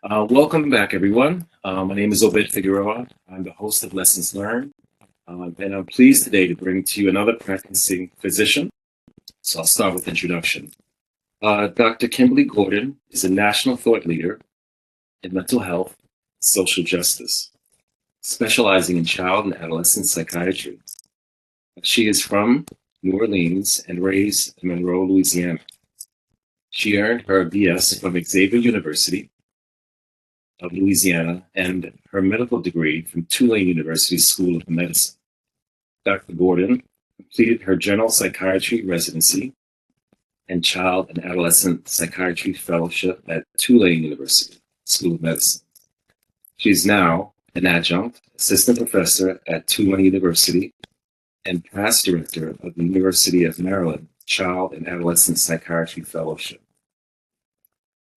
Welcome back, everyone. My name is Obed Figueroa. I'm the host of Lessons Learned, and I'm pleased today to bring to you another practicing physician. So I'll start with introduction. Dr. Kimberly Gordon is a national thought leader in mental health and social justice, specializing in child and adolescent psychiatry. She is from New Orleans and raised in Monroe, Louisiana. She earned her BS from Xavier University of Louisiana and her medical degree from Tulane University School of Medicine. Dr. Gordon completed her general psychiatry residency and child and adolescent psychiatry fellowship at Tulane University School of Medicine. She is now an adjunct assistant professor at Tulane University and past director of the University of Maryland Child and Adolescent Psychiatry Fellowship.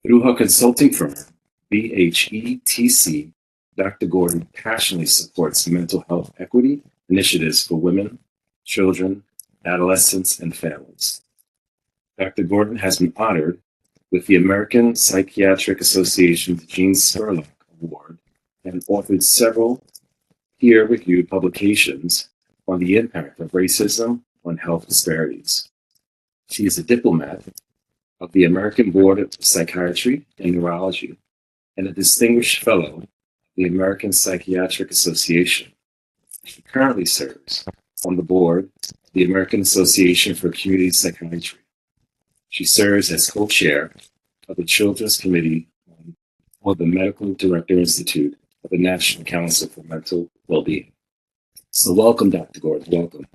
Through her consulting firm, BHETC, Dr. Gordon passionately supports mental health equity initiatives for women, children, adolescents, and families. Dr. Gordon has been honored with the American Psychiatric Association's Gene Spurlock Award and authored several peer-reviewed publications on the impact of racism on health disparities. She is a diplomat of the American Board of Psychiatry and Neurology and a distinguished fellow of the American Psychiatric Association. She currently serves on the board of the American Association for Community Psychiatry. She serves as co-chair of the Children's Committee for the Medical Director Institute of the National Council for Mental Wellbeing. So welcome, Dr. Gordon, welcome.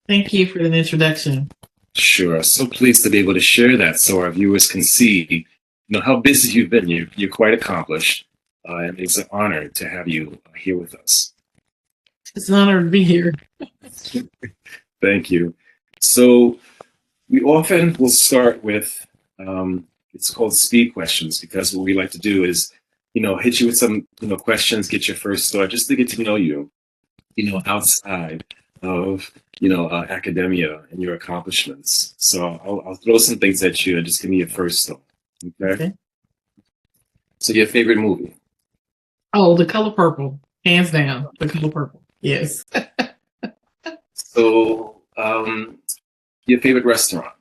Thank you for the introduction. Sure, so pleased to be able to share that so our viewers can see how busy you've been. You're quite accomplished, and it's an honor to have you here with us. It's an honor to be here. Thank you. So we often will start with, it's called speed questions, because what we like to do is, hit you with some, questions, get your first thought, just to get to know you, outside of, academia and your accomplishments. So I'll throw some things at you and just give me your first thought. Okay. So your favorite movie? Oh, The Color Purple, hands down. The Color Purple, yes. So your favorite restaurant?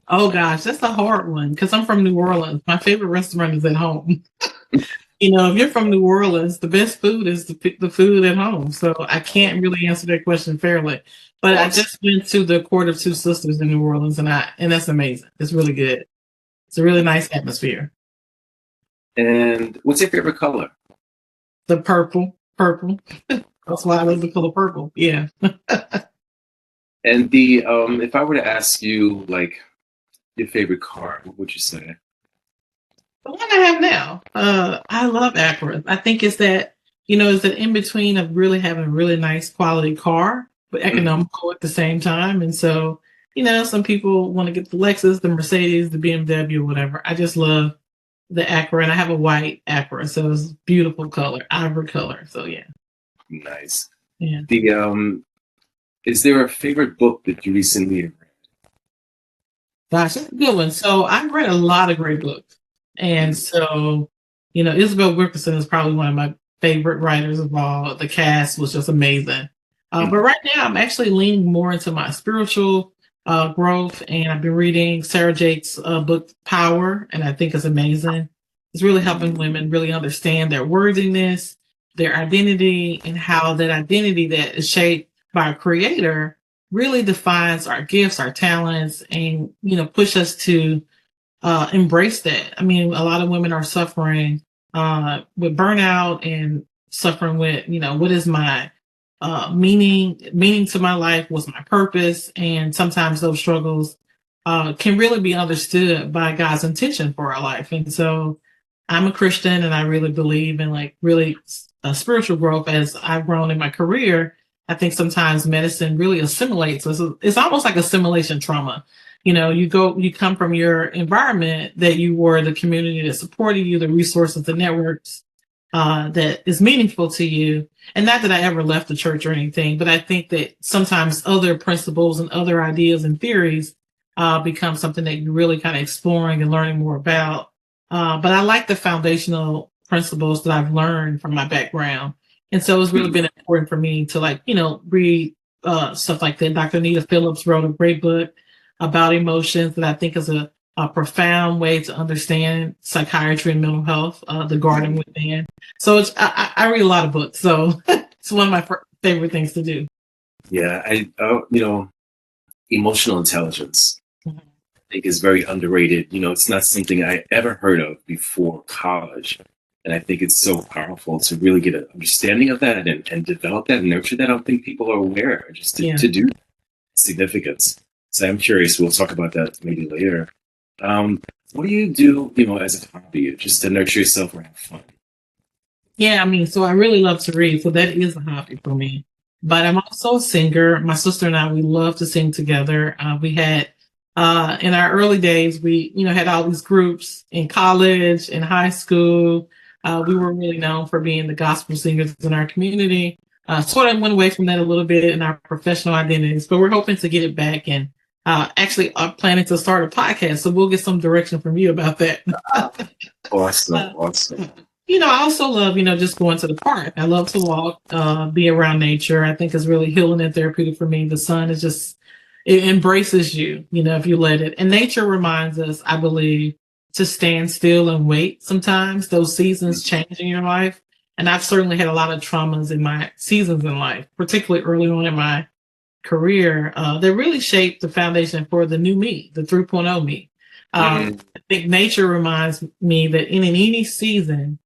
Oh gosh, that's a hard one because I'm from New Orleans. My favorite restaurant is at home. If you're from New Orleans, the best food is the food at home. So I can't really answer that question fairly. But I just went to the Court of Two Sisters in New Orleans, and that's amazing. It's really good. It's a really nice atmosphere. And what's your favorite color? The purple. That's why I love the color purple. Yeah. And the if I were to ask you your favorite car, what would you say? The one I have now. I love Acura. I think it's that, it's an in between of really having a really nice quality car, but economical at the same time. And so, some people want to get the Lexus, the Mercedes, the BMW, whatever. I just love the Acura, and I have a white Acura, so it's beautiful color, ivory color. So yeah. Nice. Yeah. Is there a favorite book that you recently read? Gosh, that's a good one. So I've read a lot of great books. And so, Isabel Wilkerson is probably one of my favorite writers of all. The cast was just amazing. But right now I'm actually leaning more into my spiritual growth, and I've been reading Sarah Jake's book Power, and I think it's amazing. It's really helping women really understand their worthiness, their identity, and how that identity that is shaped by a creator really defines our gifts, our talents, and push us to embrace that. I mean, a lot of women are suffering with burnout and suffering with, what is my meaning to my life, what's my purpose, and sometimes those struggles can really be understood by God's intention for our life. And so I'm a Christian, and I really believe in really spiritual growth. As I've grown in my career, I think sometimes medicine really assimilates. It's almost like assimilation trauma. You come from your environment that you were, the community that supported you, the resources, the networks that is meaningful to you. And not that I ever left the church or anything, but I think that sometimes other principles and other ideas and theories become something that you're really kind of exploring and learning more about. but I like the foundational principles that I've learned from my background. And so it's really been important for me to read stuff like that. Dr. Anita Phillips wrote a great book about emotions that I think is a profound way to understand psychiatry and mental health, The Garden Within. So I read a lot of books. So it's one of my favorite things to do. Yeah, emotional intelligence, Mhm. I think, is very underrated. It's not something I ever heard of before college. And I think it's so powerful to really get an understanding of that and develop that and nurture that. I don't think people are aware just to do significance. So I'm curious, we'll talk about that maybe later. What do you do, as a hobby, just to nurture yourself or have fun? Yeah, I mean, so I really love to read. So that is a hobby for me. But I'm also a singer. My sister and I, we love to sing together. We had, in our early days, we, had all these groups in college, in high school. We were really known for being the gospel singers in our community. Sort of went away from that a little bit in our professional identities, but we're hoping to get it back and actually are planning to start a podcast. So we'll get some direction from you about that. Awesome. I also love, just going to the park. I love to walk, be around nature. I think it's really healing and therapeutic for me. The sun is it embraces you, if you let it. And nature reminds us, I believe, to stand still and wait. Sometimes those seasons change in your life. And I've certainly had a lot of traumas in my seasons in life, particularly early on in my career, that really shaped the foundation for the new me, the 3.0 me. I think nature reminds me that in any season,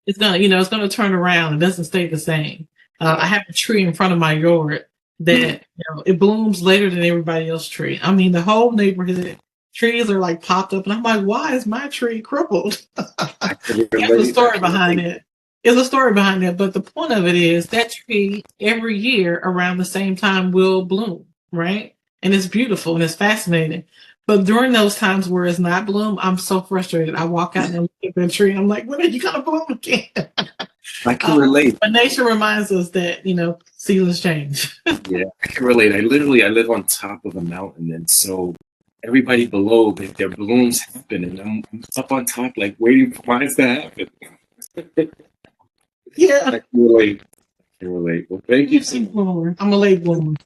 it's gonna turn around. It doesn't stay the same. I have a tree in front of my yard that it blooms later than everybody else's tree. I mean, the whole neighborhood trees are like popped up, and I'm like, why is my tree crippled? There's a story behind it. There's a story behind it, but the point of it is that tree every year around the same time will bloom, right? And it's beautiful and it's fascinating. But during those times where it's not bloom, I'm so frustrated. I walk out and look at that tree and I'm like, when are you gonna bloom again? I can relate. But nature reminds us that, seasons change. Yeah, I can relate. I live on top of a mountain, and so everybody below, their blooms happen, and I'm up on top, like waiting for mine to happen. Yeah. I can relate. Well, thank you so much. I'm a late bloomer.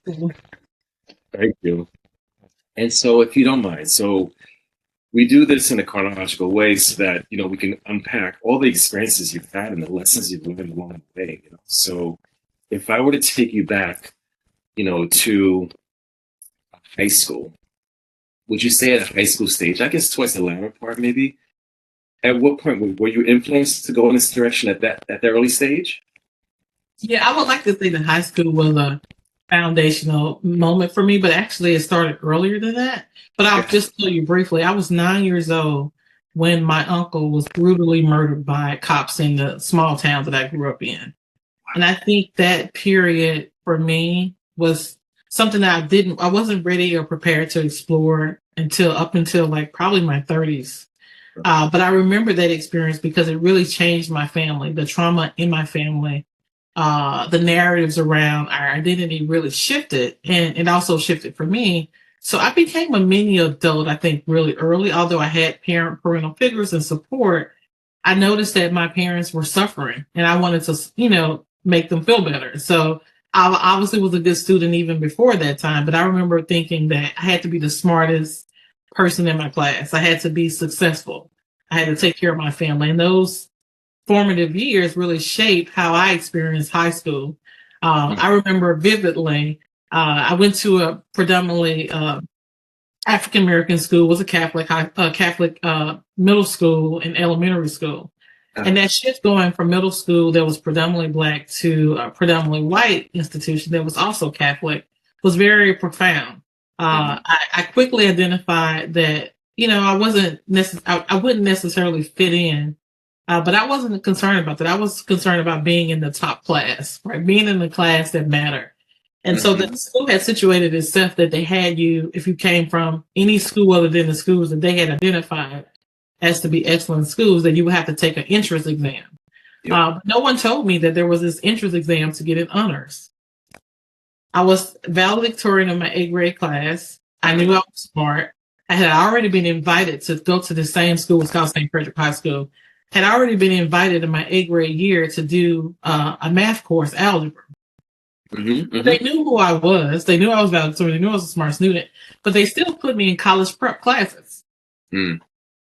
Thank you. And so, if you don't mind, so we do this in a chronological way so that we can unpack all the experiences you've had and the lessons you've learned along the way. So, if I were to take you back, to high school, would you say at a high school stage? I guess towards the latter part, maybe. At what point were you influenced to go in this direction at that early stage? Yeah, I would like to say that high school was a foundational moment for me, but actually it started earlier than that. But I'll just tell you briefly, I was 9 years old when my uncle was brutally murdered by cops in the small town that I grew up in. And I think that period for me was something that I wasn't ready or prepared to explore up until like probably my 30s. But I remember that experience because it really changed my family, the trauma in my family. The narratives around our identity really shifted, and it also shifted for me. So I became a mini adult, I think, really early. Although I had parental figures and support, I noticed that my parents were suffering, and I wanted to, make them feel better. So I obviously was a good student even before that time. But I remember thinking that I had to be the smartest person in my class. I had to be successful. I had to take care of my family, and those formative years really shaped how I experienced high school. I remember vividly, I went to a predominantly African American school, was a Catholic middle school and elementary school. And that shift going from middle school that was predominantly Black to a predominantly white institution that was also Catholic was very profound. I quickly identified that, I wouldn't necessarily fit in. But I wasn't concerned about that. I was concerned about being in the top class, right? Being in the class that mattered. And so the school had situated itself that they had you, if you came from any school other than the schools that they had identified as to be excellent schools, that you would have to take an entrance exam. But no one told me that there was this entrance exam to get in honors. I was valedictorian of my 8th grade class. I knew I was smart. I had already been invited to go to the same school. It's called St. Frederick High School. Had already been invited in my 8th grade year to do a math course, algebra. They knew who I was. They knew I was valedictorian. They knew I was a smart student, but they still put me in college prep classes.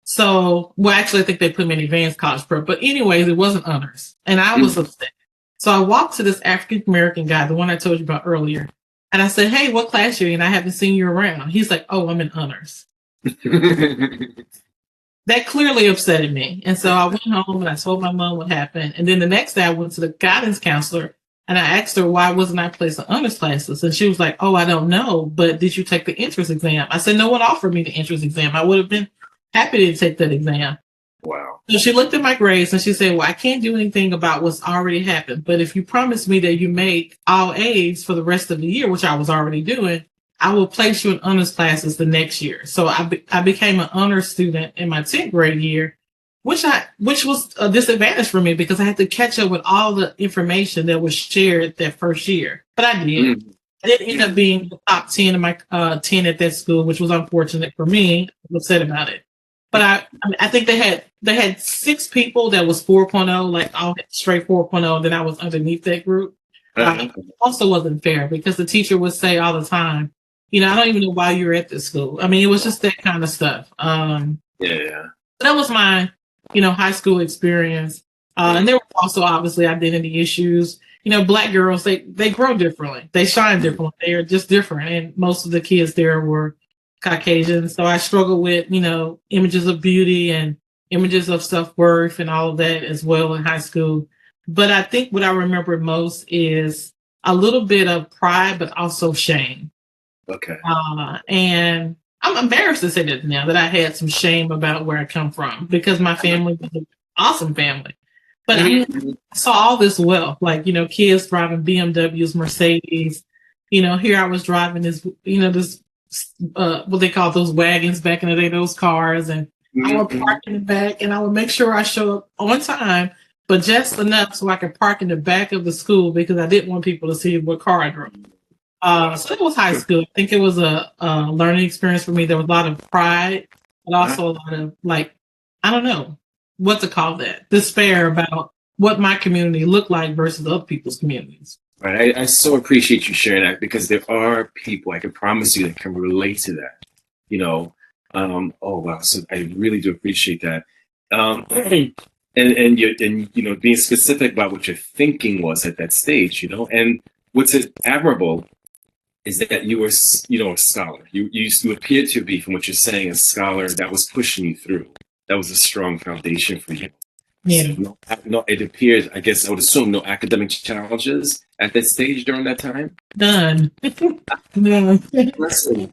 So, well, actually, I think they put me in advanced college prep. But anyways, it wasn't honors. And I was upset. So I walked to this African-American guy, the one I told you about earlier. And I said, hey, what class are you in? I haven't seen you around. He's like, oh, I'm in honors. That clearly upset me. And so I went home and I told my mom what happened. And then the next day I went to the guidance counselor and I asked her, why wasn't I placed in honors classes? And she was like, oh, I don't know. But did you take the entrance exam? I said, no one offered me the entrance exam. I would have been happy to take that exam. Wow. So she looked at my grades and she said, well, I can't do anything about what's already happened. But if you promise me that you make all A's for the rest of the year, which I was already doing, I will place you in honors classes the next year. So I became an honors student in my 10th grade year, which was a disadvantage for me because I had to catch up with all the information that was shared that first year. But I did. I did end up being the top 10 in my 10 at that school, which was unfortunate for me. I'm upset about it. But I think they had 6 people that was 4.0, like all straight 4.0. Then I was underneath that group. Also wasn't fair because the teacher would say all the time, I don't even know why you're at this school. I mean, it was just that kind of stuff. Yeah. That was my, high school experience. And there were also obviously identity issues. Black girls, they grow differently. They shine differently. They are just different. And most of the kids there were Caucasian. So I struggled with, images of beauty and images of self-worth and all of that as well in high school. But I think what I remember most is a little bit of pride, but also shame. Okay. And I'm embarrassed to say that now that I had some shame about where I come from because my family was an awesome family. But I saw all this wealth, like, kids driving BMWs, Mercedes. Here I was driving this, this what they call those wagons back in the day, those cars. And I would park in the back and I would make sure I show up on time, but just enough so I could park in the back of the school because I didn't want people to see what car I drove. So it was high school. I think it was a learning experience for me. There was a lot of pride, but also a lot of I don't know what to call that, despair about what my community looked like versus other people's communities. Right. I so appreciate you sharing that because there are people, I can promise you, that can relate to that. Oh wow. So I really do appreciate that. And being specific about what your thinking was at that stage, and what's admirable is that you were, a scholar. You appeared to be, from what you're saying, a scholar that was pushing you through. That was a strong foundation for you. Yeah. No, it appears, I guess I would assume, no academic challenges at that stage during that time? None. No. Listen,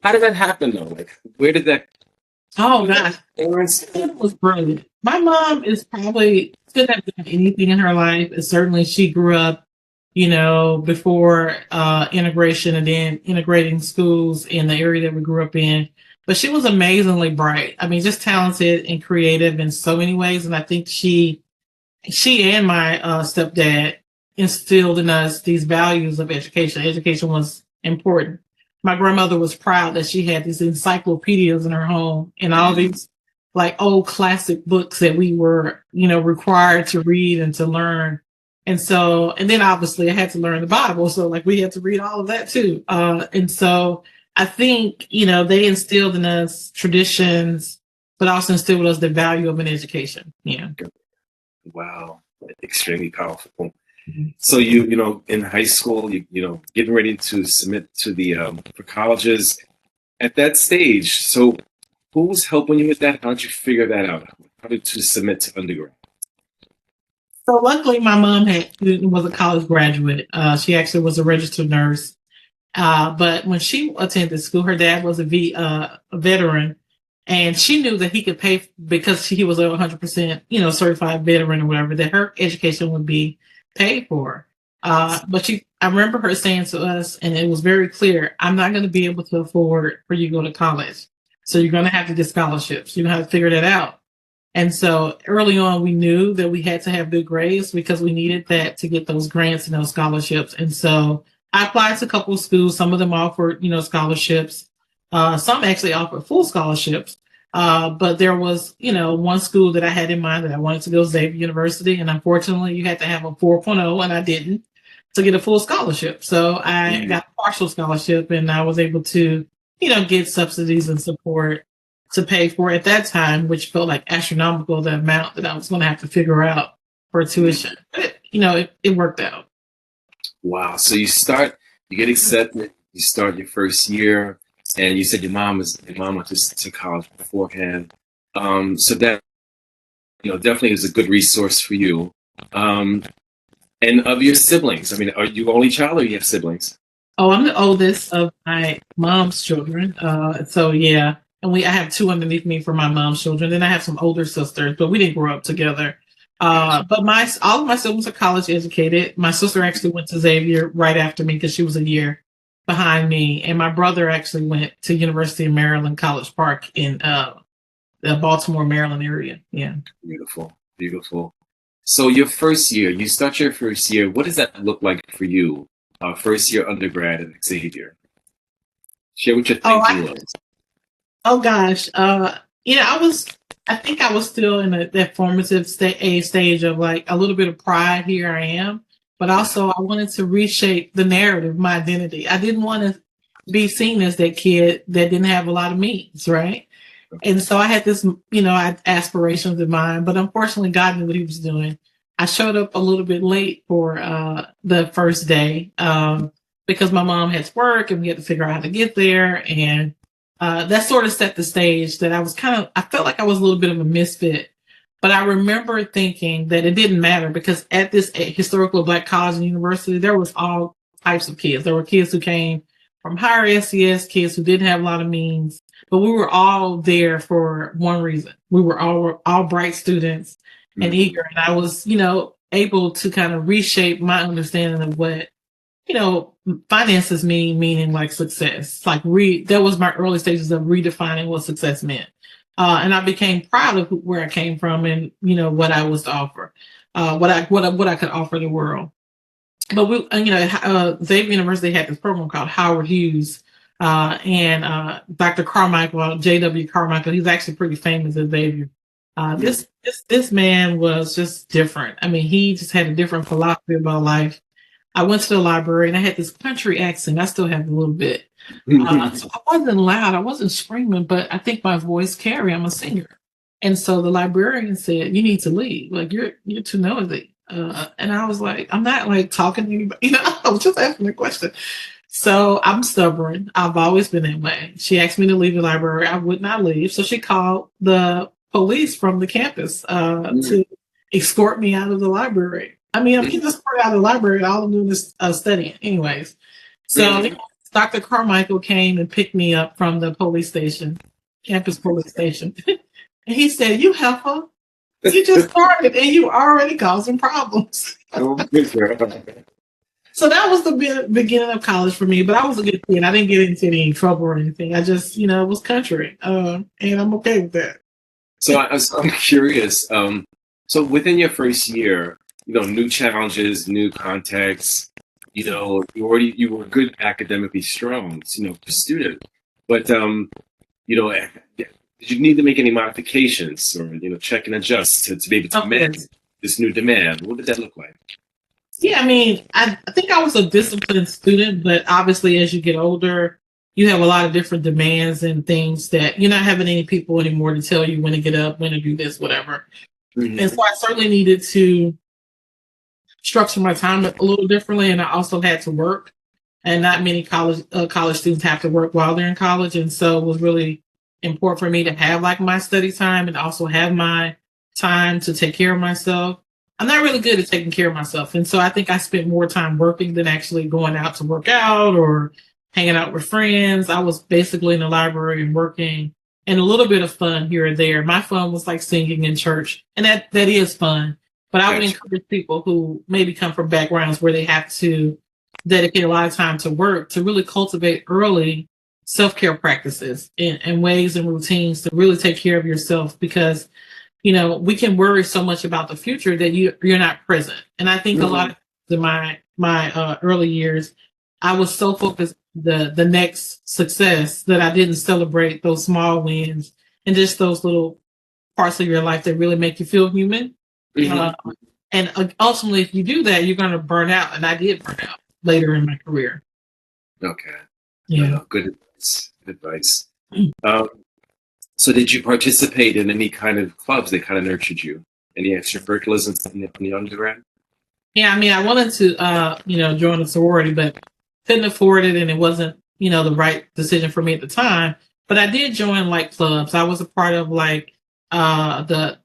how did that happen, though? Where did that... Oh, gosh. It was brilliant. My mom is probably couldn't have done anything in her life. Certainly, she grew up, before integration and then integrating schools in the area that we grew up in. But she was amazingly bright. I mean, just talented and creative in so many ways. And I think she and my stepdad instilled in us these values of education. Education was important. My grandmother was proud that she had these encyclopedias in her home and all these old classic books that we were, required to read and to learn. And then obviously I had to learn the Bible. So we had to read all of that too. And so I think, they instilled in us traditions, but also instilled in us the value of an education. Yeah. Wow. Extremely powerful. So you in high school, getting ready to submit to the for colleges at that stage. So who was helping you with that? How did you figure that out? How did you submit to undergrad? So luckily my mom was a college graduate. She actually was a registered nurse. But when she attended school, her dad was a veteran, and she knew that he could pay because he was a 100%, certified veteran or whatever, that her education would be paid for. But I remember her saying to us, and it was very clear, I'm not going to be able to afford for you to go to college. So you're going to have to get scholarships. You're going to have to figure that out. And so early on, we knew that we had to have good grades because we needed that to get those grants and those scholarships. And so I applied to a couple of schools. Some of them offered, scholarships. Some actually offered full scholarships. But there was, one school that I had in mind that I wanted to go, Xavier University. And unfortunately, you had to have a 4.0, and I didn't, to get a full scholarship. So I got a partial scholarship, and I was able to, get subsidies and support to pay for at that time, which felt like astronomical, the amount that I was going to have to figure out for tuition. But, it worked out. Wow. So you get accepted, you start your first year, and you said your mom went to college beforehand. So that, definitely is a good resource for you. And of your siblings, I mean, are you only child or you have siblings? Oh, I'm the oldest of my mom's children. So yeah, and I have two underneath me for my mom's children. Then I have some older sisters, but we didn't grow up together. But all of my siblings are college educated. My sister actually went to Xavier right after me because she was a year behind me, and my brother actually went to University of Maryland, College Park in the Baltimore, Maryland area. Yeah. Beautiful, beautiful. So you start your first year. What does that look like for you? First year undergrad at Xavier. Share what your thinking was. Oh gosh, I think I was still in that formative stage of like a little bit of pride. Here I am, but also I wanted to reshape the narrative, my identity. I didn't want to be seen as that kid that didn't have a lot of means, right? And so I had this, I had aspirations in mind, but unfortunately, God knew what He was doing. I showed up a little bit late for the first day because my mom had to work and we had to figure out how to get there. And that sort of set the stage that I felt like I was a little bit of a misfit. But I remember thinking that it didn't matter because at this historical Black college and university, there was all types of kids. There were kids who came from higher SES, kids who didn't have a lot of means, but we were all there for one reason. We were all bright students and eager. And I was, able to kind of reshape my understanding of what, finances meaning like success. Like that was my early stages of redefining what success meant. And I became proud of where I came from and, what I was to offer, what I could offer the world. But Xavier University had this program called Howard Hughes, and Dr. Carmichael, J.W. Carmichael. He's actually pretty famous at Xavier. This man was just different. I mean, he just had a different philosophy about life. I went to the library and I had this country accent. I still have a little bit. So I wasn't loud. I wasn't screaming, but I think my voice carried. I'm a singer. And so the librarian said, "You need to leave. Like you're too noisy." And I was like, "I'm not like talking to anybody." I was just asking a question. So I'm stubborn. I've always been that way. She asked me to leave the library. I would not leave. So she called the police from the campus to escort me out of the library. I mean, I'm getting escorted out of the library and all I'm doing is studying. Anyways. So Dr. Carmichael came and picked me up from the police station, campus police station. And he said, "You heifer, you just started and you already causing problems." So that was the beginning of college for me, but I was a good kid. I didn't get into any trouble or anything. I just, it was country, and I'm okay with that. So I'm curious. So within your first year, new challenges, new contexts, you were good academically strong, a student, but, did you need to make any modifications or, check and adjust to be able to meet this new demand? What did that look like? Yeah, I mean, I think I was a disciplined student, but obviously as you get older, you have a lot of different demands and things that you're not having any people anymore to tell you when to get up, when to do this, whatever. And so I certainly needed to structure my time a little differently. And I also had to work, and not many college students have to work while they're in college. And so it was really important for me to have like my study time and also have my time to take care of myself. I'm not really good at taking care of myself. And so I think I spent more time working than actually going out to work out or hanging out with friends. I was basically in the library and working, and a little bit of fun here and there. My fun was like singing in church, and that is fun. But I would encourage people who maybe come from backgrounds where they have to dedicate a lot of time to work to really cultivate early self-care practices and ways and routines to really take care of yourself, because we can worry so much about the future that you're not present. And I think a lot of in my early years, I was so focused the next success, that I didn't celebrate those small wins and just those little parts of your life that really make you feel human. Mm-hmm. And ultimately, if you do that, you're going to burn out. And I did burn out later in my career. Okay. Yeah. No, good advice. Good advice. So did you participate in any kind of clubs that kind of nurtured you? Any extracurriculars in the undergrad? Yeah, I mean, I wanted to, join a sorority, but couldn't afford it, and it wasn't, the right decision for me at the time. But I did join like clubs. I was a part of like the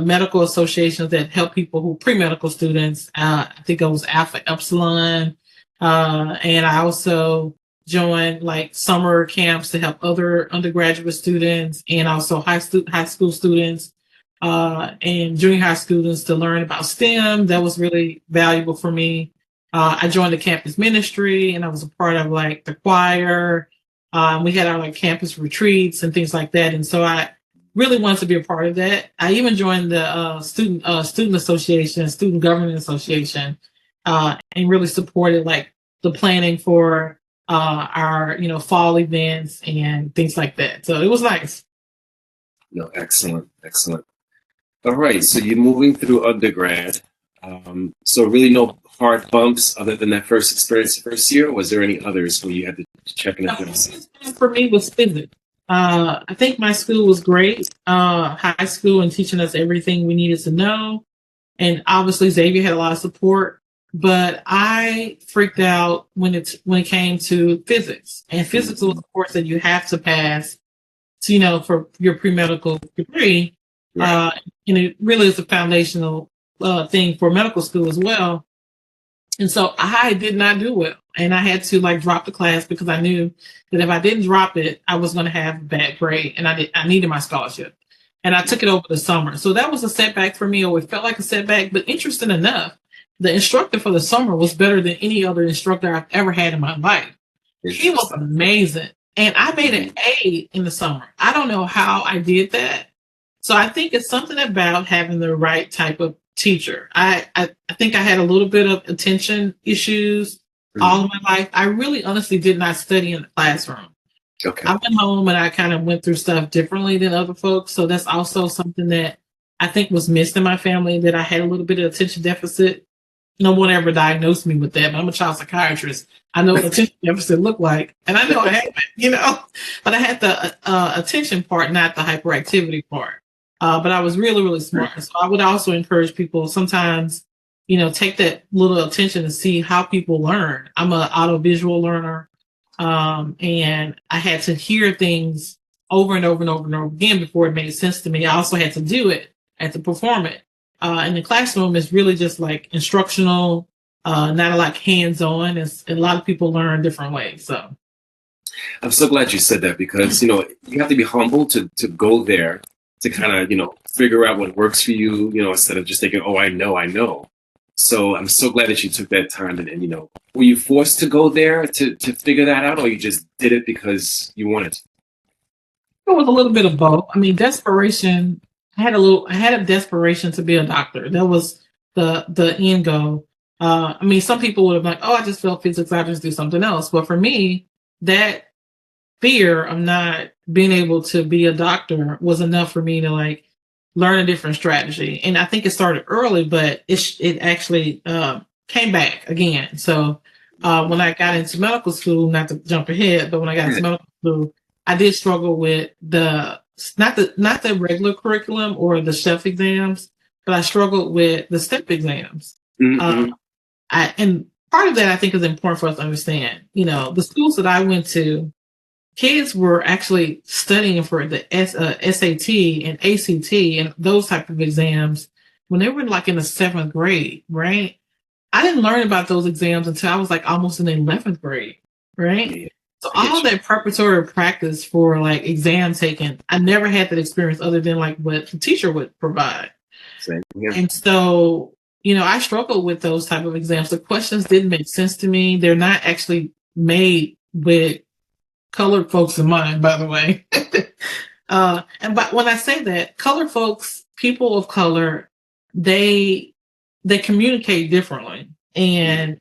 medical associations that help people who pre-medical students. I think it was Alpha Epsilon, and I also joined like summer camps to help other undergraduate students and also high school students and junior high students to learn about STEM. That was really valuable for me. I joined the campus ministry and I was a part of like the choir. We had our like campus retreats and things like that. And so I really wanted to be a part of that. I even joined the student association, student government association, and really supported like the planning for our fall events and things like that. So it was nice. No, excellent. All right, so you're moving through undergrad. So really no hard bumps other than that first experience the first year? Or was there any others where you had to check in? For me was physics. I think my school was great. High school and teaching us everything we needed to know. And obviously Xavier had a lot of support, but I freaked out when it came to physics. And physics was a course that you have to pass to, for your pre-medical degree. Right. And it really is a foundational thing for medical school as well. And so I did not do well. And I had to like drop the class because I knew that if I didn't drop it, I was going to have a bad grade. And I needed my scholarship. And I took it over the summer. So that was a setback for me, or it felt like a setback. But interesting enough, the instructor for the summer was better than any other instructor I've ever had in my life. He was amazing. And I made an A in the summer. I don't know how I did that. So I think it's something about having the right type of teacher. I think I had a little bit of attention issues all of my life. I really honestly did not study in the classroom. Okay. I went home and I kind of went through stuff differently than other folks. So that's also something that I think was missed in my family, that I had a little bit of attention deficit. No one ever diagnosed me with that, but I'm a child psychiatrist. I know what attention deficit looked like, and I know I had it, but I had the attention part, not the hyperactivity part. But I was really, really smart. So I would also encourage people sometimes, take that little attention to see how people learn. I'm an audiovisual learner, and I had to hear things over and over and over and over again before it made sense to me. I also had to do it, I had to perform it. In the classroom, it's really just like instructional, not like hands-on. And a lot of people learn different ways. So I'm so glad you said that, because, you have to be humble to go there to kind of, figure out what works for you, instead of just thinking, oh, I know. So I'm so glad that you took that time and were you forced to go there to figure that out, or you just did it because you wanted to? It was a little bit of both. I mean, desperation. I had a desperation to be a doctor. That was the end goal. I mean, some people would have been like, oh, I just felt physics, I just do something else. But for me, that fear of not being able to be a doctor was enough for me to like learn a different strategy. And I think it started early, but it actually came back again. So when I got into medical school, not to jump ahead, but when I got into medical school, I did struggle with not the regular curriculum or the chef exams, but I struggled with the STEP exams. Mm-hmm. And part of that I think is important for us to understand. The schools that I went to, kids were actually studying for the SAT and ACT and those type of exams when they were like in the 7th grade, right? I didn't learn about those exams until I was like almost in the 11th grade, right? Yeah. So all that preparatory practice for like exam taking, I never had that experience other than like what the teacher would provide. Same. Yeah. And so, I struggled with those type of exams. The questions didn't make sense to me. They're not actually made with colored folks in mind, by the way. But when I say that, colored folks, people of color, they communicate differently. And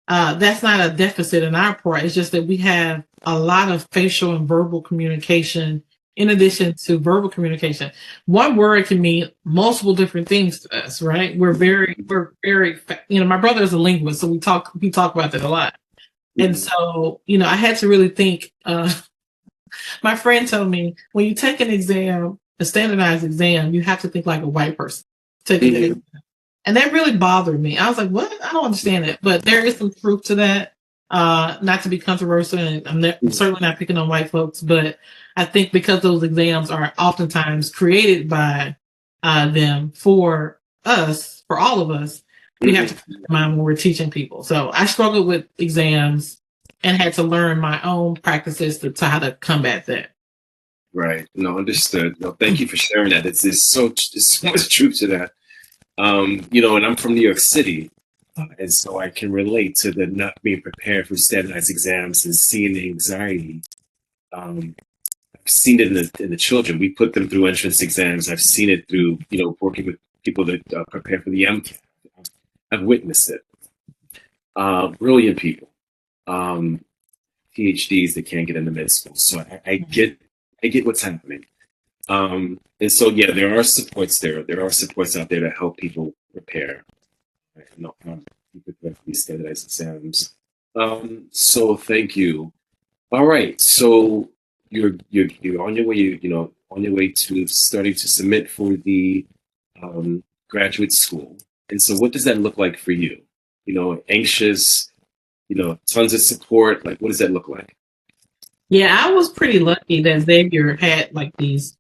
that's not a deficit in our part. It's just that we have a lot of facial and verbal communication in addition to verbal communication. One word can mean multiple different things to us, right? We're very, my brother is a linguist, so we talk about that a lot. And so, I had to really think, my friend told me, when you take an exam, a standardized exam, you have to think like a white person taking the exam. And that really bothered me. I was like, what? I don't understand it. But there is some truth to that. Not to be controversial, and I'm certainly not picking on white folks, but I think because those exams are oftentimes created by them for us, for all of us, we have to keep in mind when we're teaching people. So I struggled with exams and had to learn my own practices to how to combat that. Right. No, understood. No, thank you for sharing that. There's so much truth to that. And I'm from New York City, and so I can relate to the not being prepared for standardized exams and seeing the anxiety. I've seen it in the children. We put them through entrance exams. I've seen it through, working with people that prepare for the MCAT. I've witnessed it. Brilliant people, PhDs that can't get into med school. So I get what's happening. And so, yeah, there are supports there. There are supports out there to help people prepare. Prepare for these standardized exams. So thank you. All right. So you're on your way. On your way to starting to submit for the graduate school. And so, what does that look like for you? Anxious. Tons of support. Like, what does that look like? Yeah, I was pretty lucky that Xavier had like these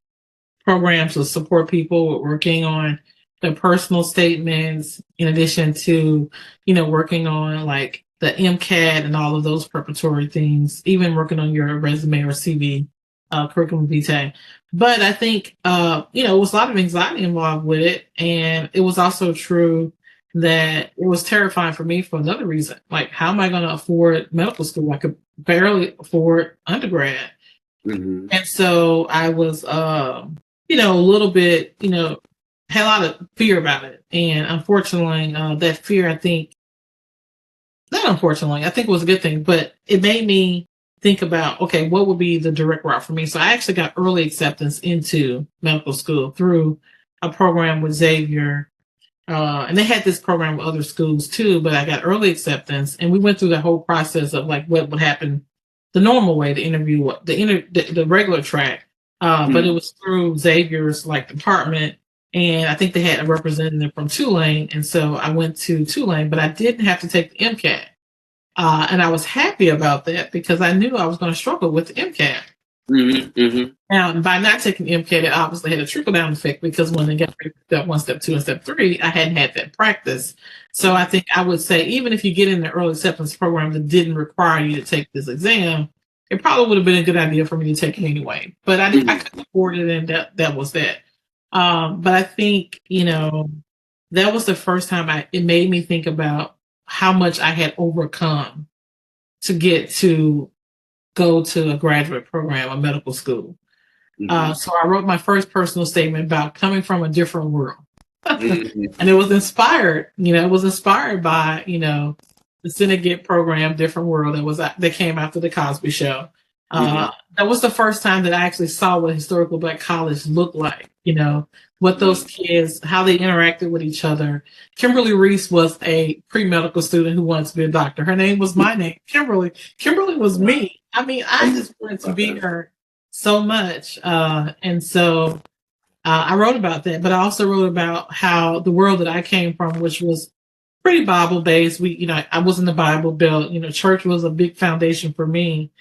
programs to support people working on their personal statements, in addition to, working on like the MCAT and all of those preparatory things, even working on your resume or CV, curriculum vitae. But I think, it was a lot of anxiety involved with it. And it was also true that it was terrifying for me for another reason. Like, how am I going to afford medical school? I could barely afford undergrad. And so I was, a little bit, had a lot of fear about it. And unfortunately, that fear, I think it was a good thing, but it made me think about, okay, what would be the direct route for me? So I actually got early acceptance into medical school through a program with Xavier. And they had this program with other schools too, but I got early acceptance, and we went through the whole process of like what would happen the normal way, the interview, the regular track. But it was through Xavier's like department, and I think they had a representative from Tulane, and so I went to Tulane, but I didn't have to take the MCAT, and I was happy about that because I knew I was going to struggle with the MCAT. Now, by not taking the MCAT, it obviously had a trickle down effect because when they got step 1, step 2, and step 3, I hadn't had that practice. So I think I would say, even if you get in the early acceptance program that didn't require you to take this exam, it probably would have been a good idea for me to take it anyway. But I couldn't afford it, and that was that. But I think, that was the first time it made me think about how much I had overcome to get to go to a graduate program, a medical school. So I wrote my first personal statement about coming from a different world. And it was inspired, by, the Syndicated program, Different World, that came after the Cosby Show. That was the first time that I actually saw what historical Black college looked like, what those kids, how they interacted with each other. Kimberly Reese was a pre-medical student who wanted to be a doctor. Her name was my name, Kimberly. Kimberly was me. I mean, I just wanted to be her so much. And so I wrote about that, but I also wrote about how the world that I came from, which was pretty Bible based. I was in the Bible Belt, church was a big foundation for me.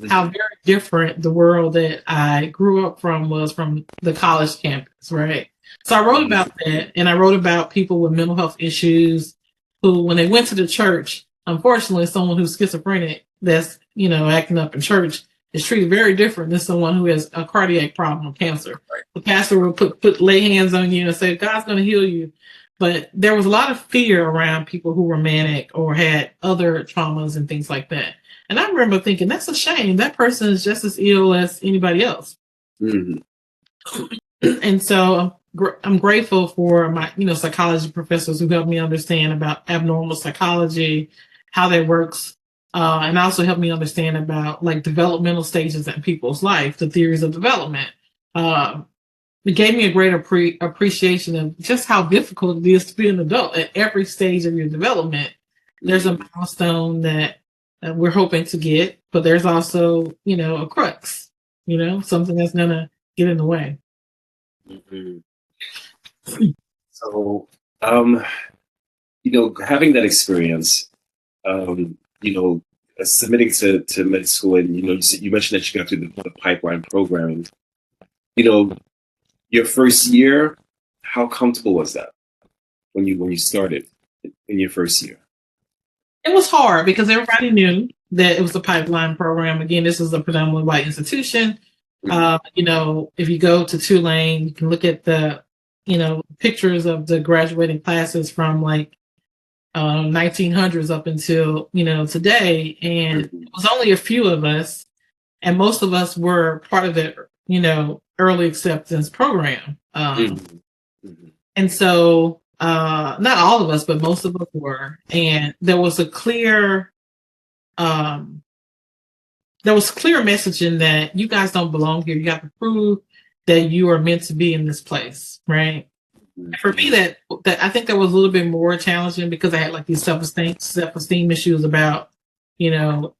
How very different the world that I grew up from was from the college campus, right? So I wrote about that, and I wrote about people with mental health issues who, when they went to the church, unfortunately, someone who's schizophrenic that's, acting up in church is treated very different than someone who has a cardiac problem or cancer. The pastor will lay hands on you and say, God's going to heal you. But there was a lot of fear around people who were manic or had other traumas and things like that. And I remember thinking, that's a shame. That person is just as ill as anybody else. And so I'm grateful for my, psychology professors who helped me understand about abnormal psychology how that works. And also helped me understand about like developmental stages in people's life, the theories of development. It gave me a greater appreciation of just how difficult it is to be an adult at every stage of your development. There's a milestone that we're hoping to get, but there's also, a crux, something that's going to get in the way. Mm-hmm. So, having that experience, submitting to med school, and you mentioned that you got through the pipeline programming. Your first year, how comfortable was that when you started in your first year? It was hard because everybody knew that it was a pipeline program. Again, this is a predominantly white institution. If you go to Tulane, you can look at the, pictures of the graduating classes from like 1900s up until, today. And it was only a few of us, and most of us were part of the, early acceptance program. And so not all of us, but most of us were. And there was clear messaging that you guys don't belong here. You have to prove that you are meant to be in this place, right? For me, that I think that was a little bit more challenging because I had like these self-esteem issues about, the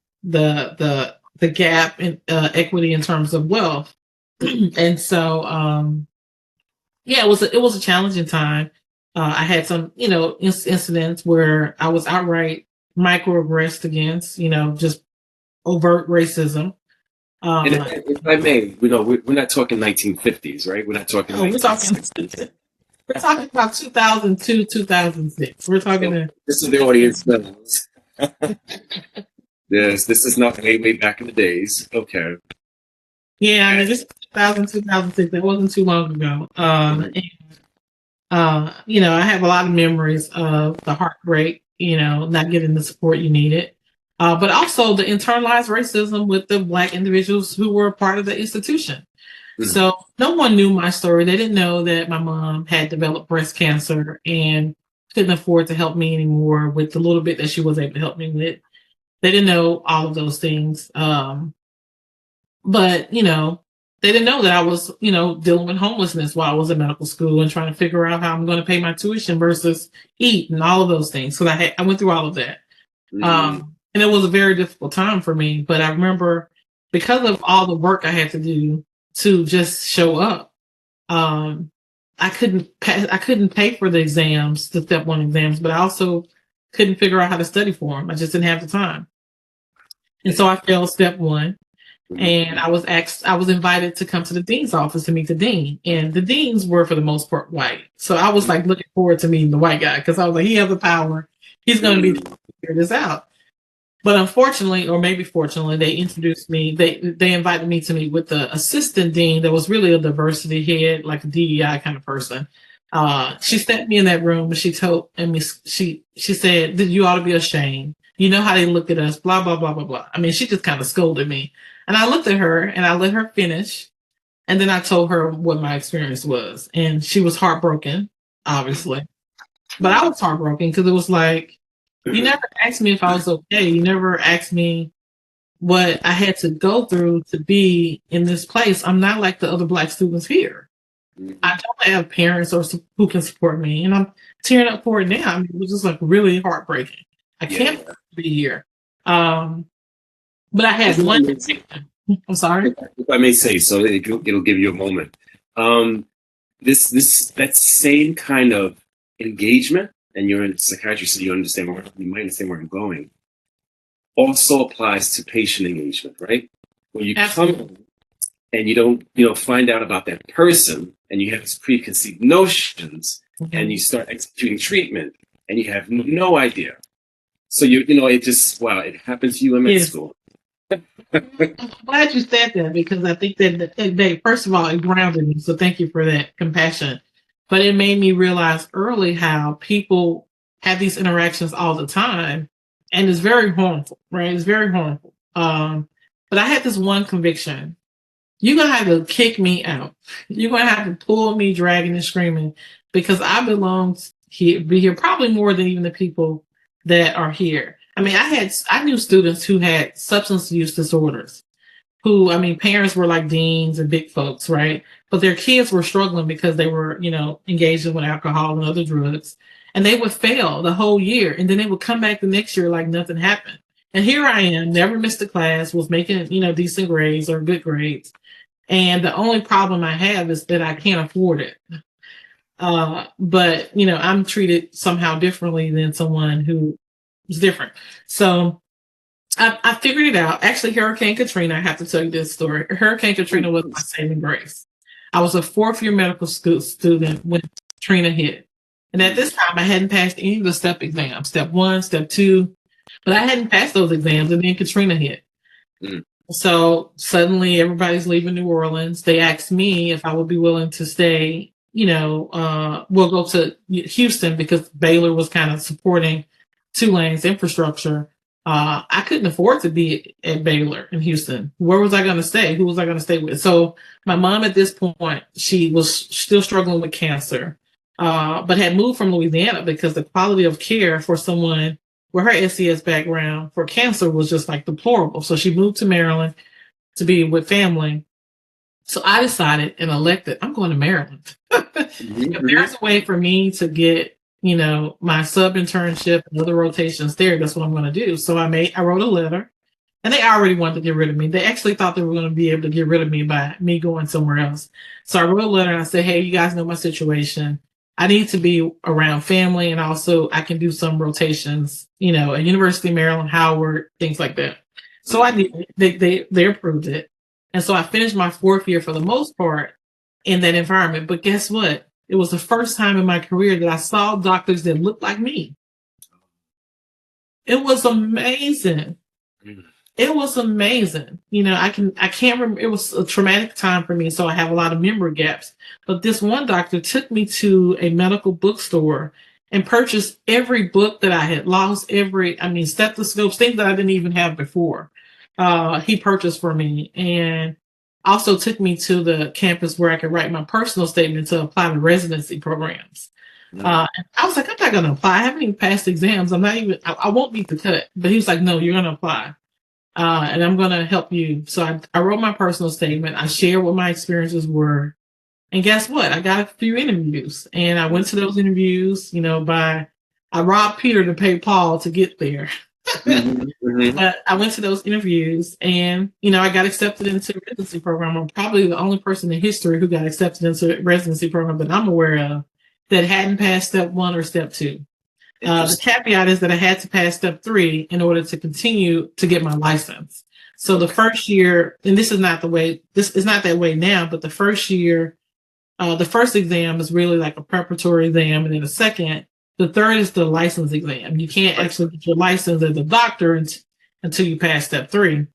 gap in equity in terms of wealth. And so, it was a challenging time. I had some, incidents where I was outright microaggressed against, just overt racism. And if I may, we're not talking 1950s, right? We're not talking. We're talking about 2002, 2006. We're talking. This is the audience knows. Yes, this is not way back in the days. Okay. Yeah, I mean, this is 2000, 2006. That wasn't too long ago. I have a lot of memories of the heartbreak, not getting the support you needed. But also the internalized racism with the Black individuals who were a part of the institution. Mm-hmm. So no one knew my story. They didn't know that my mom had developed breast cancer and couldn't afford to help me anymore with the little bit that she was able to help me with. They didn't know all of those things. But, they didn't know that I was, dealing with homelessness while I was in medical school and trying to figure out how I'm going to pay my tuition versus eat and all of those things. So I went through all of that. Mm-hmm. And it was a very difficult time for me. But I remember because of all the work I had to do to just show up, I couldn't pay for the exams, the step 1 exams, but I also couldn't figure out how to study for them. I just didn't have the time. And so I failed step 1. And I was invited to come to the dean's office to meet the dean. And the deans were, for the most part, white. So I was like looking forward to meeting the white guy because I was like, he has the power. He's going to be able to figure this out. But unfortunately, or maybe fortunately, they introduced me. They invited me to meet with the assistant dean that was really a diversity head, like a DEI kind of person. She sent me in that room and she told me, she said that you ought to be ashamed. You know how they look at us, blah, blah, blah, blah, blah. I mean, she just kind of scolded me. And I looked at her and I let her finish. And then I told her what my experience was. And she was heartbroken, obviously. But I was heartbroken because it was like, you never asked me if I was okay. You never asked me what I had to go through to be in this place. I'm not like the other Black students here. I don't have parents who can support me. And I'm tearing up for it now. I mean, it was just like really heartbreaking. I can't be here. But I had one. I'm sorry. If I may say so, it'll give you a moment. That same kind of engagement, and you're in psychiatry, so you might understand where I'm going. Also applies to patient engagement, right? When you come and you don't, find out about that person, and you have these preconceived notions, and you start executing treatment, and you have no idea. So it happens to you in med school. I'm glad you said that because I think that first of all, it grounded me. So thank you for that compassion. But it made me realize early how people have these interactions all the time, and it's very harmful, right? It's very harmful. But I had this one conviction: you're gonna have to kick me out. You're gonna have to pull me, dragging and screaming, because I belong here, be here probably more than even the people that are here. I mean, I knew students who had substance use disorders who, I mean, parents were like deans and big folks, right? But their kids were struggling because they were, engaging with alcohol and other drugs. And they would fail the whole year. And then they would come back the next year like nothing happened. And here I am, never missed a class, was making, decent grades or good grades. And the only problem I have is that I can't afford it. But, I'm treated somehow differently than someone who is different. So I figured it out. Actually, Hurricane Katrina, I have to tell you this story. Hurricane Katrina was my saving grace. I was a fourth-year medical school student when Katrina hit. And at this time, I hadn't passed any of the step exams, step 1, step 2, but I hadn't passed those exams, and then Katrina hit. Mm. So suddenly everybody's leaving New Orleans. They asked me if I would be willing to stay, we'll go to Houston because Baylor was kind of supporting Tulane's infrastructure. I couldn't afford to be at Baylor in Houston. Where was I going to stay? Who was I going to stay with? So my mom at this point, she was still struggling with cancer, but had moved from Louisiana because the quality of care for someone with her SCS background for cancer was just like deplorable. So she moved to Maryland to be with family. So I decided and elected, I'm going to Maryland. If there's a way for me to get my sub internship and other rotations there, that's what I'm going to do. So I wrote a letter, and they already wanted to get rid of me. They actually thought they were going to be able to get rid of me by me going somewhere else. So I wrote a letter and I said, hey, you guys know my situation. I need to be around family, and also I can do some rotations, at University of Maryland, Howard, things like that. So I did. They approved it. And so I finished my 4th year for the most part in that environment. But guess what? It was the first time in my career that I saw doctors that looked like me. It was amazing. It was amazing. I can't remember. It was a traumatic time for me, so I have a lot of memory gaps. But this one doctor took me to a medical bookstore and purchased every book that I had lost, stethoscopes, things that I didn't even have before. He purchased for me, and also took me to the campus where I could write my personal statement to apply to residency programs. I was like, I'm not going to apply. I haven't even passed exams. I won't beat the cut. But he was like, no, you're going to apply. And I'm going to help you. So I wrote my personal statement. I shared what my experiences were. And guess what? I got a few interviews. And I went to those interviews, I robbed Peter to pay Paul to get there. But I went to those interviews, and I got accepted into the residency program. I'm probably the only person in history who got accepted into the residency program that I'm aware of that hadn't passed step 1 or step 2. The caveat is that I had to pass step 3 in order to continue to get my license. So the first year, and this is not that way now, but the first year, the first exam is really like a preparatory exam, and then the third is the license exam. You can't actually get your license as a doctor until you pass step 3.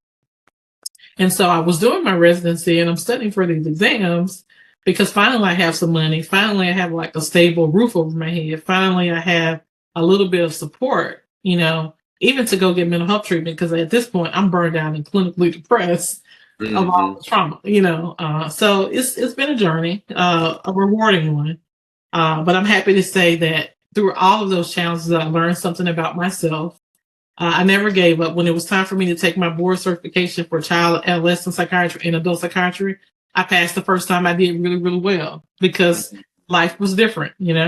And so I was doing my residency, and I'm studying for these exams because finally I have some money. Finally, I have like a stable roof over my head. Finally, I have a little bit of support, even to go get mental health treatment, because at this point I'm burned out and clinically depressed of all the trauma, So it's been a journey, a rewarding one. But I'm happy to say that through all of those challenges, I learned something about myself. I never gave up. When it was time for me to take my board certification for child, adolescent psychiatry and adult psychiatry, I passed the first time. I did really, really well because life was different, didn't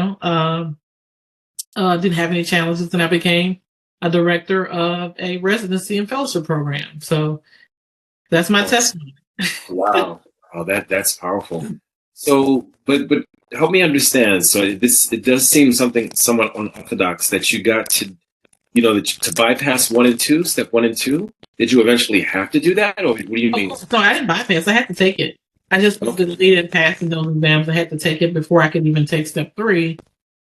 have any challenges, and I became a director of a residency and fellowship program. So that's my testimony. Wow. Oh, that's powerful. So, but help me understand. So it does seem somewhat unorthodox that you got to, to bypass 1 and 2, step 1 and 2. Did you eventually have to do that, or what do you mean? No, I didn't bypass. I had to take it. I just didn't pass those exams. I had to take it before I could even take step 3.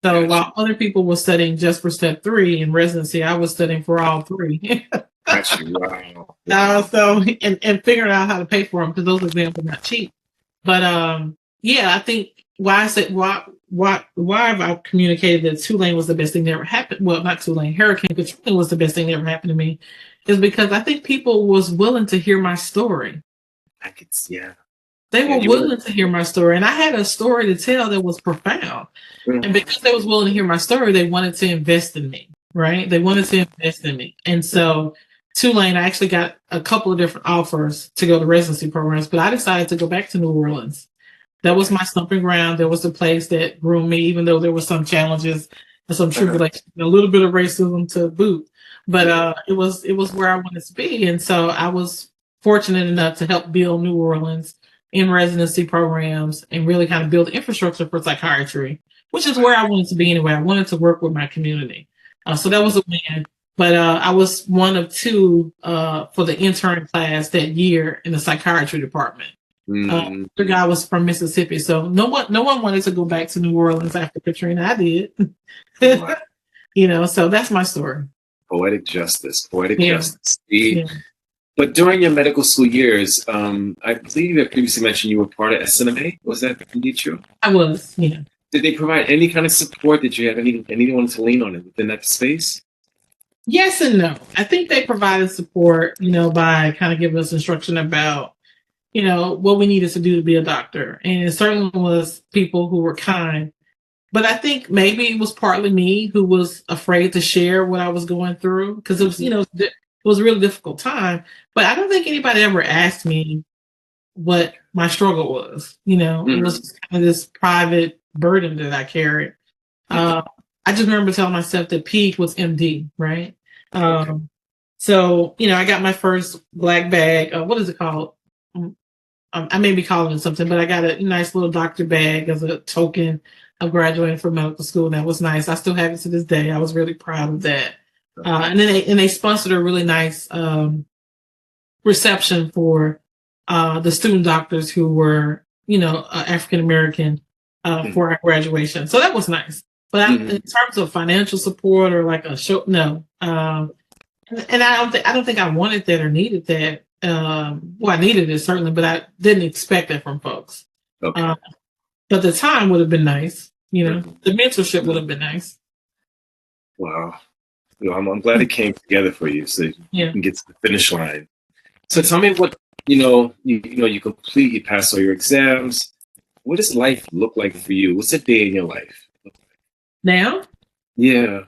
So while other people were studying just for step 3 in residency, I was studying for all 3. Gotcha. Wow. So and figuring out how to pay for them, because those exams are not cheap. But I think why have I communicated that Tulane was the best thing that ever happened? Well, not Tulane, Hurricane Katrina was the best thing that ever happened to me, is because I think people was willing to hear my story. They were willing to hear my story, and I had a story to tell that was profound. And because they was willing to hear my story, they wanted to invest in me. right? They wanted to invest in me. And so Tulane, I actually got a couple of different offers to go to residency programs, but I decided to go back to New Orleans. That was my stomping ground. There was the place that groomed me, even though there were some challenges and some tribulations, a little bit of racism to boot. But it was where I wanted to be. And so I was fortunate enough to help build New Orleans in residency programs and really kind of build infrastructure for psychiatry, which is where I wanted to be anyway. I wanted to work with my community. So that was a win. But I was one of two for the intern class that year in the psychiatry department. The guy was from Mississippi, so no one wanted to go back to New Orleans after Katrina. I did, so that's my story. Poetic justice. Yeah. But during your medical school years, I believe you previously mentioned you were part of SNMA. Was that indeed true? I was, yeah. Did they provide any kind of support? Did you have anyone to lean on within that space? Yes and no. I think they provided support, by kind of giving us instruction about, what we needed to do to be a doctor. And it certainly was people who were kind. But I think maybe it was partly me who was afraid to share what I was going through because it was, it was a really difficult time. But I don't think anybody ever asked me what my struggle was. It was just kind of this private burden that I carried. I just remember telling myself that PED was MD, right? So, I got my first black bag. What is it called? I may be calling it something, but I got a nice little doctor bag as a token of graduating from medical school. And that was nice. I still have it to this day. I was really proud of that. And then they sponsored a really nice reception for the student doctors who were, African-American for our graduation. So that was nice. But in terms of financial support or like a show, no. And I don't think I wanted that or needed that. I needed it certainly, but I didn't expect that from folks. Okay. But the time would have been nice. The mentorship would have been nice. Wow. I'm glad it came together for you so you can get to the finish line. So tell me what, you completely passed all your exams. What does life look like for you? What's a day in your life? Now? Yeah.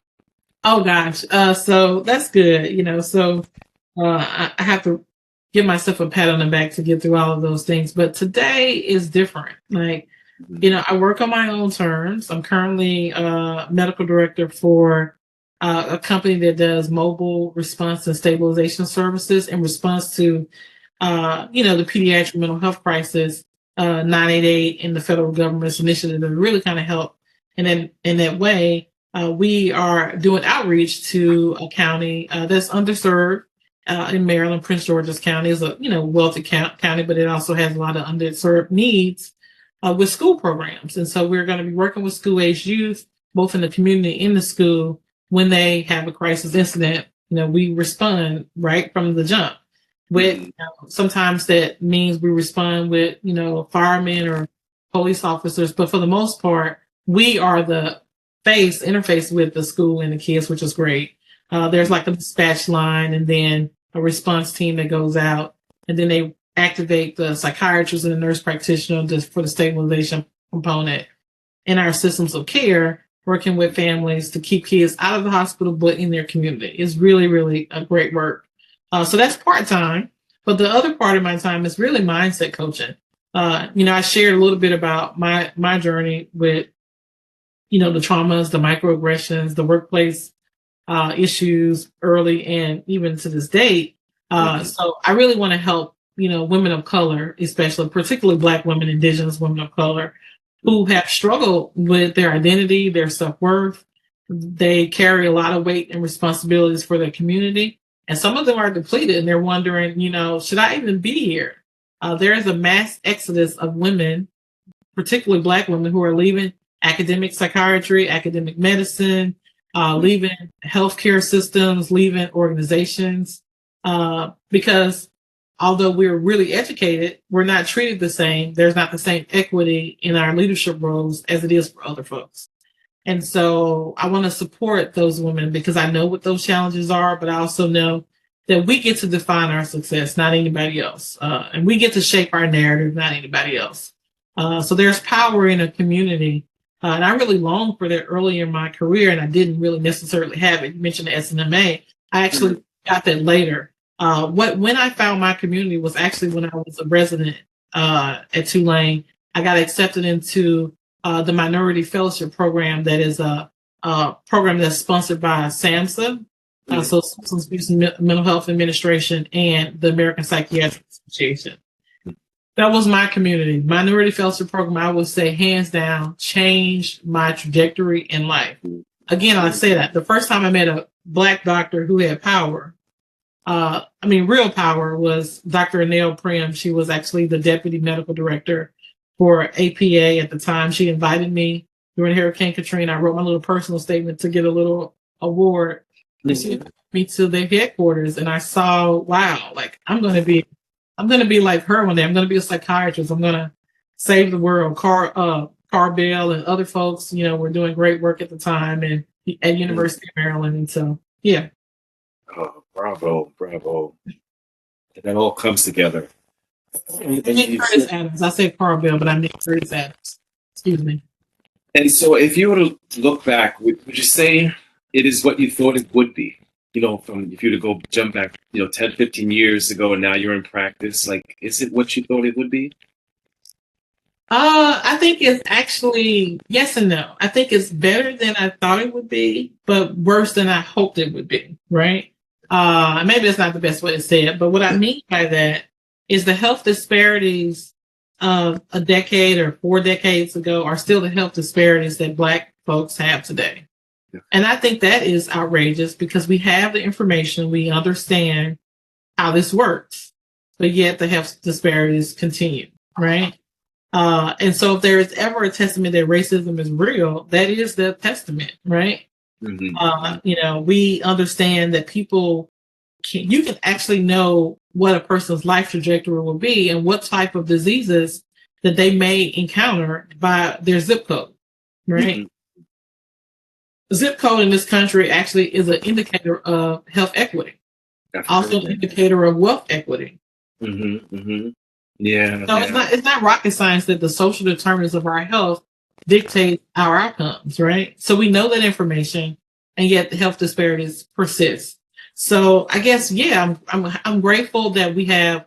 Oh gosh. So that's good. I have to give myself a pat on the back to get through all of those things. But today is different. Like, I work on my own terms. I'm currently medical director for a company that does mobile response and stabilization services in response to, the pediatric mental health crisis, 988 and the federal government's initiative to really kind of help. And then in that way, we are doing outreach to a county that's underserved in Maryland. Prince George's County is a wealthy county, but it also has a lot of underserved needs with school programs. And so we're going to be working with school-aged youth, both in the community and in the school, when they have a crisis incident. We respond right from the jump. With sometimes that means we respond with firemen or police officers, but for the most part, we are the interface with the school and the kids, which is great. There's like a dispatch line and then a response team that goes out, and then they activate the psychiatrist and the nurse practitioner for the stabilization component in our systems of care, working with families to keep kids out of the hospital, but in their community. It's really, really a great work. So that's part-time, but the other part of my time is really mindset coaching. I shared a little bit about my journey with, the traumas, the microaggressions, the workplace issues early and even to this date. So I really want to help, women of color, especially, particularly Black women, Indigenous women of color, who have struggled with their identity, their self-worth. They carry a lot of weight and responsibilities for their community. And some of them are depleted and they're wondering, should I even be here? There is a mass exodus of women, particularly Black women, who are leaving academic psychiatry, academic medicine, leaving healthcare systems, leaving organizations, because although we're really educated, we're not treated the same. There's not the same equity in our leadership roles as it is for other folks. And so I want to support those women because I know what those challenges are, but I also know that we get to define our success, not anybody else. And we get to shape our narrative, not anybody else. So there's power in a community And I really longed for that early in my career, and I didn't really necessarily have it. You mentioned the SNMA. I actually got that later. When I found my community was actually when I was a resident at Tulane. I got accepted into the Minority Fellowship Program, that is a program that's sponsored by SAMHSA, so Substance Abuse and Mental Health Administration, and the American Psychiatric Association. That was my community. Minority Fellowship Program, I would say, hands down, changed my trajectory in life. Again, I say that the first time I met a Black doctor who had power, real power, was Dr. Anel Prim. She was actually the deputy medical director for APA at the time. She invited me during Hurricane Katrina. I wrote my little personal statement to get a little award. And she invited me to their headquarters, and I saw, wow, like I'm going to be like her one day. I'm going to be a psychiatrist. I'm going to save the world. Carr Bell and other folks, were doing great work at the time and at University of Maryland. And so, yeah. Oh, bravo. That all comes together. Curtis Adams. I said Carr Bell, but I meant Curtis Adams. Excuse me. And so if you were to look back, would you say it is what you thought it would be? If you were to go jump back, 10, 15 years ago, and now you're in practice, like, is it what you thought it would be? I think it's actually yes and no. I think it's better than I thought it would be, but worse than I hoped it would be, right? Maybe that's not the best way to say it, but what I mean by that is the health disparities of a decade or 4 decades ago are still the health disparities that Black folks have today. And I think that is outrageous because we have the information, we understand how this works, but yet the health disparities continue, right? And so if there is ever a testament that racism is real, that is the testament, right? Mm-hmm. We understand that you can actually know what a person's life trajectory will be and what type of diseases that they may encounter by their zip code, right? Mm-hmm. Zip code in this country actually is an indicator of health equity, also an indicator of wealth equity. Mm-hmm, mm-hmm. Yeah. So it's not rocket science that the social determinants of our health dictate our outcomes, right? So we know that information, and yet the health disparities persist. So I guess, yeah, I'm grateful that we have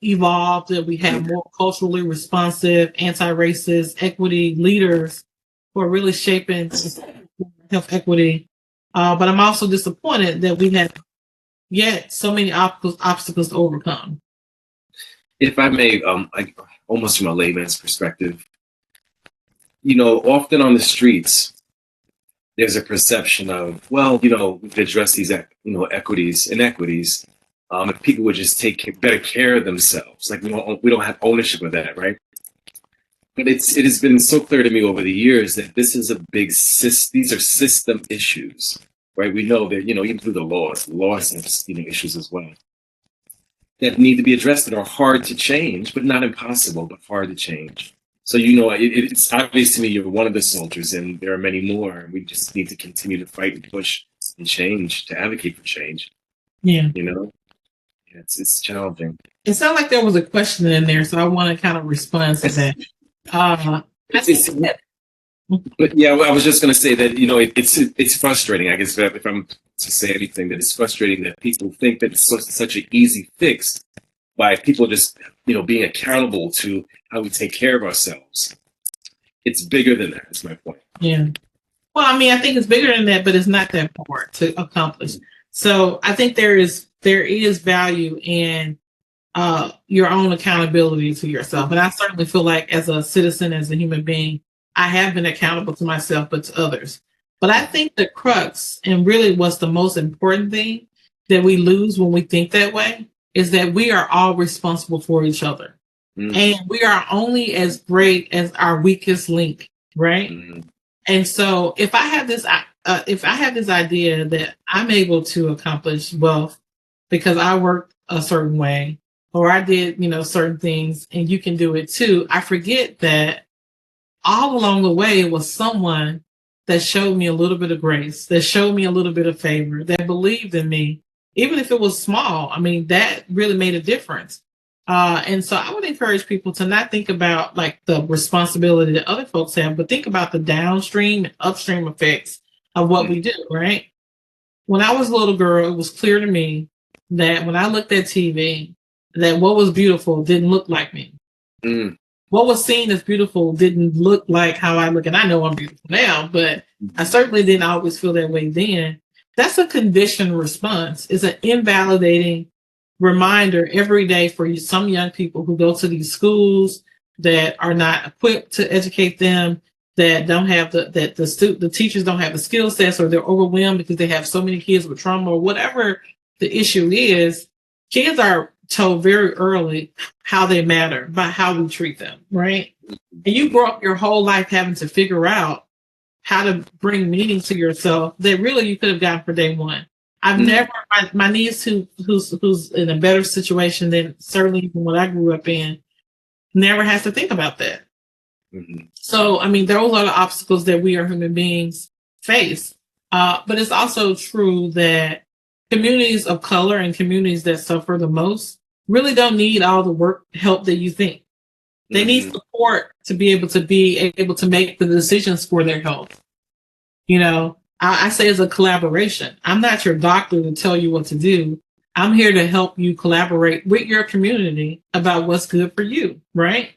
evolved, that we have more culturally responsive, anti-racist, equity leaders who are really shaping health equity. But I'm also disappointed that we have yet so many obstacles to overcome. If I may, almost from a layman's perspective, often on the streets, there's a perception of, we could address these, inequities, if people would just take better care of themselves. Like, we don't have ownership of that, right? But it has been so clear to me over the years that this is these are system issues, right? We know that, even through the laws have, issues as well that need to be addressed that are hard to change, but not impossible, but hard to change. So, it's obvious to me you're one of the soldiers, and there are many more. We just need to continue to fight and push and change, to advocate for change. Yeah. It's challenging. It sounded like there was a question in there, so I want to kind of respond to that. But yeah, I was just going to say that, it's frustrating. I guess if I'm to say anything, that it's frustrating that people think that it's such an easy fix by people just, being accountable to how we take care of ourselves. It's bigger than that, is my point. Yeah. Well, I think it's bigger than that, but it's not that hard to accomplish. So I think there is value in your own accountability to yourself. And I certainly feel like as a citizen, as a human being, I have been accountable to myself, but to others. But I think the crux, and really what's the most important thing that we lose when we think that way, is that we are all responsible for each other. Mm-hmm. And we are only as great as our weakest link, right? Mm-hmm. And so if I have this idea that I'm able to accomplish wealth because I worked a certain way, or I did, certain things, and you can do it too, I forget that all along the way it was someone that showed me a little bit of grace, that showed me a little bit of favor, that believed in me, even if it was small. That really made a difference. And so I would encourage people to not think about like the responsibility that other folks have, but think about the downstream and upstream effects of what we do, right? When I was a little girl, it was clear to me that when I looked at TV, that what was beautiful didn't look like me. Mm. What was seen as beautiful didn't look like how I look. And I know I'm beautiful now, but I certainly didn't always feel that way then. That's a conditioned response. It's an invalidating reminder every day for you, some young people who go to these schools that are not equipped to educate them, that don't have the teachers don't have the skill sets, or they're overwhelmed because they have so many kids with trauma or whatever the issue is. Kids are told very early how they matter by how we treat them, right? And you grow up your whole life having to figure out how to bring meaning to yourself that really you could have gotten for day one. I've never, my niece who's in a better situation than certainly even what I grew up in, never has to think about that. Mm-hmm. So, I mean, those are the obstacles that we are human beings face. But it's also true that communities of color and communities that suffer the most really don't need all the help that you think. They need support to be able to make the decisions for their health. You know, I say it's a collaboration. I'm not your doctor to tell you what to do. I'm here to help you collaborate with your community about what's good for you, right?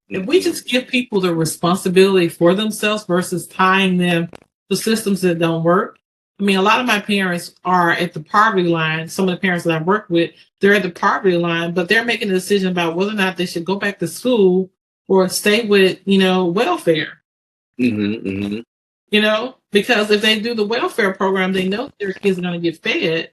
If we just give people the responsibility for themselves versus tying them to systems that don't work. I mean, a lot of my parents are at the poverty line. Some of the parents that I've worked with, they're at the poverty line, but they're making a decision about whether or not they should go back to school or stay with, welfare. Because if they do the welfare program, they know their kids are going to get fed.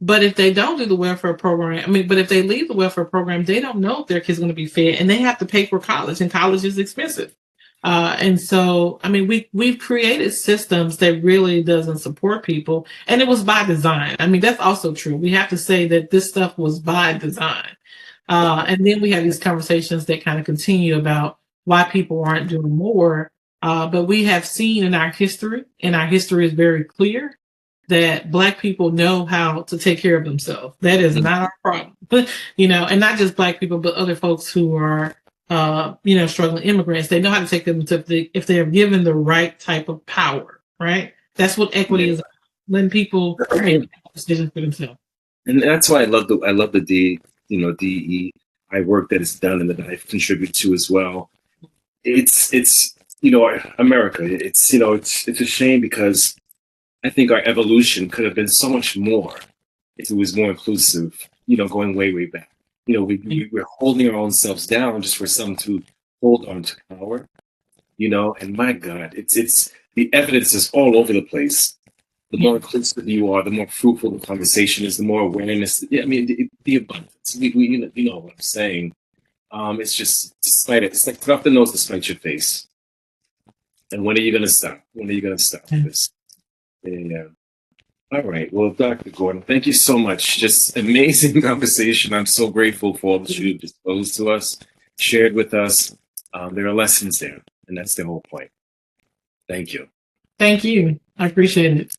But if they don't do the welfare program, but if they leave the welfare program, they don't know if their kids are going to be fed, and they have to pay for college, and college is expensive. And so, we've created systems that really doesn't support people, and it was by design. That's also true. We have to say that this stuff was by design. And then we have these conversations that kind of continue about why people aren't doing more. But we have seen in our history, and our history is very clear, that Black people know how to take care of themselves. That is not our problem. And not just Black people, but other folks who are, struggling immigrants. They know how to take them if they are given the right type of power, right? That's what equity is, letting people make decisions for themselves. And that's why I love the DEI work that is done and that I contribute to as well. It's America. It's a shame because I think our evolution could have been so much more if it was more inclusive, going way, way back. We're holding our own selves down just for some to hold on to power, and my God, it's the evidence is all over the place. The more inclusive you are, the more fruitful the conversation is, the more awareness. The abundance. We know what I'm saying. It's just despite it. It's like put up the nose despite your face. And when are you going to stop? When are you going to stop this? Yeah. All right. Well, Dr. Gordon, thank you so much. Just amazing conversation. I'm so grateful for all that you've disclosed to us, shared with us. There are lessons there, and that's the whole point. Thank you. Thank you. I appreciate it.